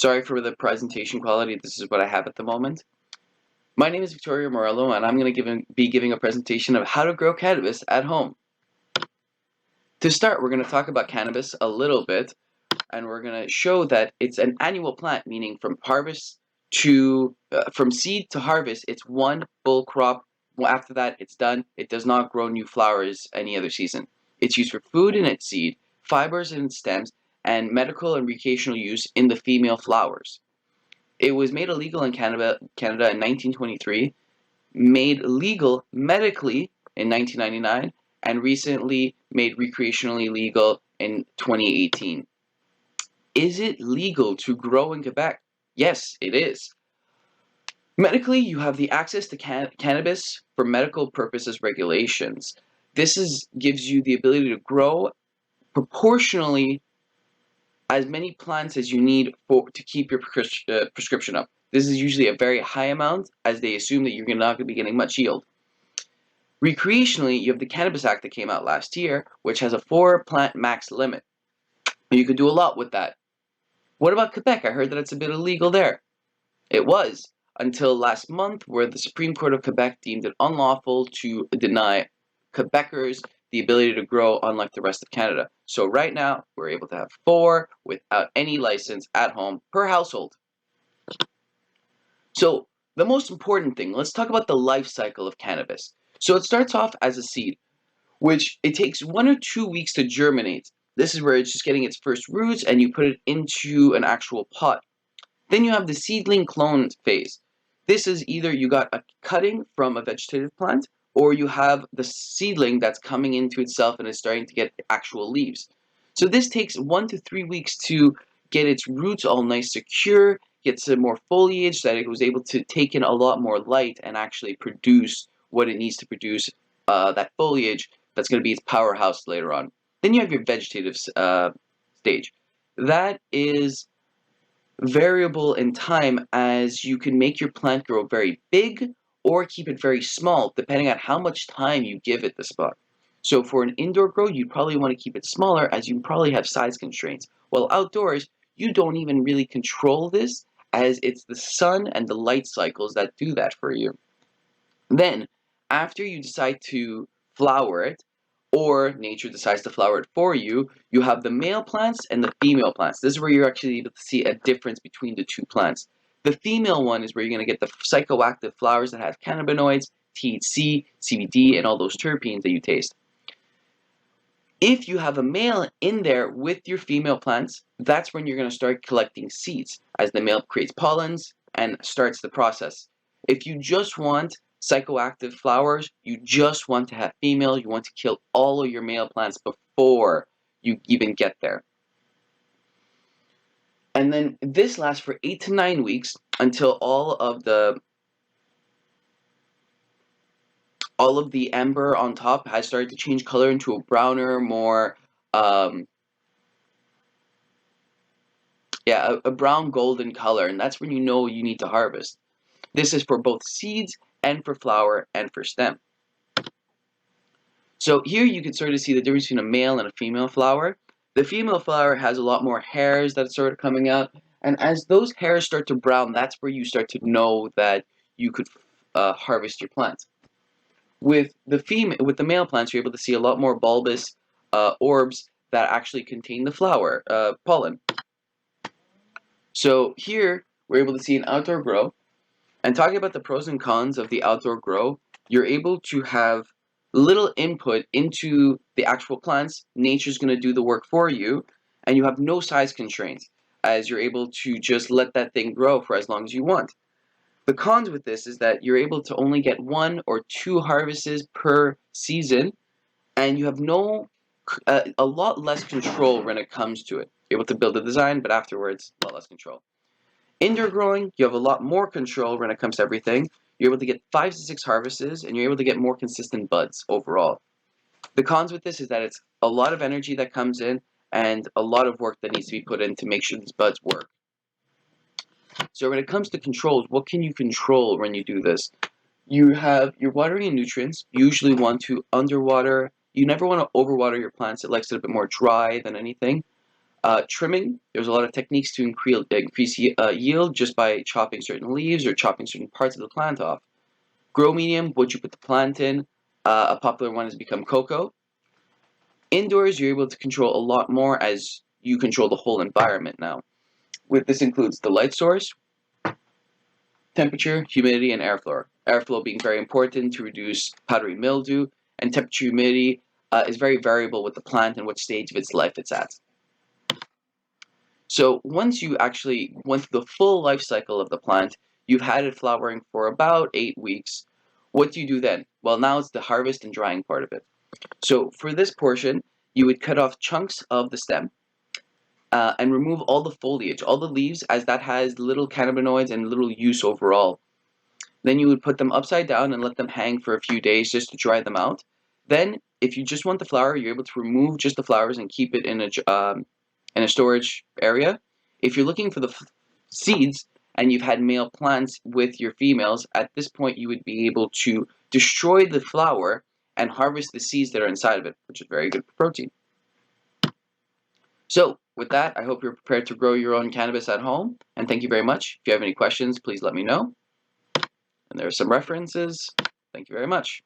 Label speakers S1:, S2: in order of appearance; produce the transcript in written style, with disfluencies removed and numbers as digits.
S1: Sorry for the presentation quality. This is what I have at the moment. My name is Victoria Morello, and I'm going to be giving a presentation of how to grow cannabis at home. To start, we're going to talk about cannabis a little bit, and we're going to show that it's an annual plant, meaning from seed to harvest, it's one full crop. Well, after that, it's done. It does not grow new flowers any other season. It's used for food in its seed, fibers in its stems, and medical and recreational use in the female flowers. It was made illegal in Canada in 1923, made legal medically in 1999, and recently made recreationally legal in 2018. Is it legal to grow in Quebec? Yes, it is. Medically, you have the access to cannabis for medical purposes regulations. Gives you the ability to grow proportionally as many plants as you need to keep your prescription up. This is usually a very high amount, as they assume that you're not going to be getting much yield. Recreationally, you have the Cannabis Act that came out last year, which has a 4-plant max limit. You could do a lot with that. What about Quebec? I heard that it's a bit illegal there. It was, until last month, where the Supreme Court of Quebec deemed it unlawful to deny Quebecers the ability to grow, unlike the rest of Canada. So right now, we're able to have 4 without any license at home per household. So the most important thing, let's talk about the life cycle of cannabis. So it starts off as a seed, which it takes 1 or 2 weeks to germinate. This is where it's just getting its first roots, and you put it into an actual pot. Then you have the seedling clone phase. This is either you got a cutting from a vegetative plant, or you have the seedling that's coming into itself and is starting to get actual leaves. So this takes 1 to 3 weeks to get its roots all nice, secure, get some more foliage so that it was able to take in a lot more light and actually produce what it needs to produce, that foliage that's going to be its powerhouse later on. Then you have your vegetative stage. That is variable in time, as you can make your plant grow very big or keep it very small depending on how much time you give it the spot. So for an indoor grow, you probably want to keep it smaller, as you probably have size constraints. While outdoors, you don't even really control this, as it's the sun and the light cycles that do that for you. Then, after you decide to flower it, or nature decides to flower it for you, you have the male plants and the female plants. This is where you're actually able to see a difference between the two plants. The female one is where you're going to get the psychoactive flowers that have cannabinoids, THC, CBD, and all those terpenes that you taste. If you have a male in there with your female plants, that's when you're going to start collecting seeds, as the male creates pollens and starts the process. If you just want psychoactive flowers, you just want to have female, you want to kill all of your male plants before you even get there. And then this lasts for 8 to 9 weeks until all of the amber on top has started to change color into a browner, more a brown golden color, and that's when you know you need to harvest. This is for both seeds and for flower and for stem. So here you can sort of see the difference between a male and a female flower. The female flower has a lot more hairs that sort of coming out, and as those hairs start to brown, that's where you start to know that you could harvest your plant. With the male plants, you're able to see a lot more bulbous orbs that actually contain the flower pollen. So here we're able to see an outdoor grow, and talking about the pros and cons of the outdoor grow, you're able to have little input into the actual plants. Nature's going to do the work for you, and you have no size constraints, as you're able to just let that thing grow for as long as you want. The cons with this is that you're able to only get 1 or 2 harvests per season, and you have a lot less control when it comes to it. You're able to build a design, but afterwards, a lot less control. Indoor growing, you have a lot more control when it comes to everything. You're able to get 5 to 6 harvests, and you're able to get more consistent buds overall. The cons with this is that it's a lot of energy that comes in and a lot of work that needs to be put in to make sure these buds work. So when it comes to controls, what can you control when you do this? You have your watering and nutrients. You usually want to underwater. You never want to overwater your plants. It likes it a bit more dry than anything. Trimming, there's a lot of techniques to increase yield just by chopping certain leaves or chopping certain parts of the plant off. Grow medium, what you put the plant in. A popular one has become cocoa. Indoors, you're able to control a lot more as you control the whole environment now. This includes the light source, temperature, humidity, and airflow. Airflow being very important to reduce powdery mildew, and temperature humidity is very variable with the plant and what stage of its life it's at. So once you actually went through the full life cycle of the plant, you've had it flowering for about 8 weeks. What do you do then? Well, now it's the harvest and drying part of it. So for this portion, you would cut off chunks of the stem and remove all the foliage, all the leaves, as that has little cannabinoids and little use overall. Then you would put them upside down and let them hang for a few days just to dry them out. Then, if you just want the flower, you're able to remove just the flowers and keep it in a storage area. If you're looking for the seeds and you've had male plants with your females, at this point you would be able to destroy the flower and harvest the seeds that are inside of it, which is very good for protein. So, with that, I hope you're prepared to grow your own cannabis at home, and thank you very much. If you have any questions, please let me know. And there are some references. Thank you very much.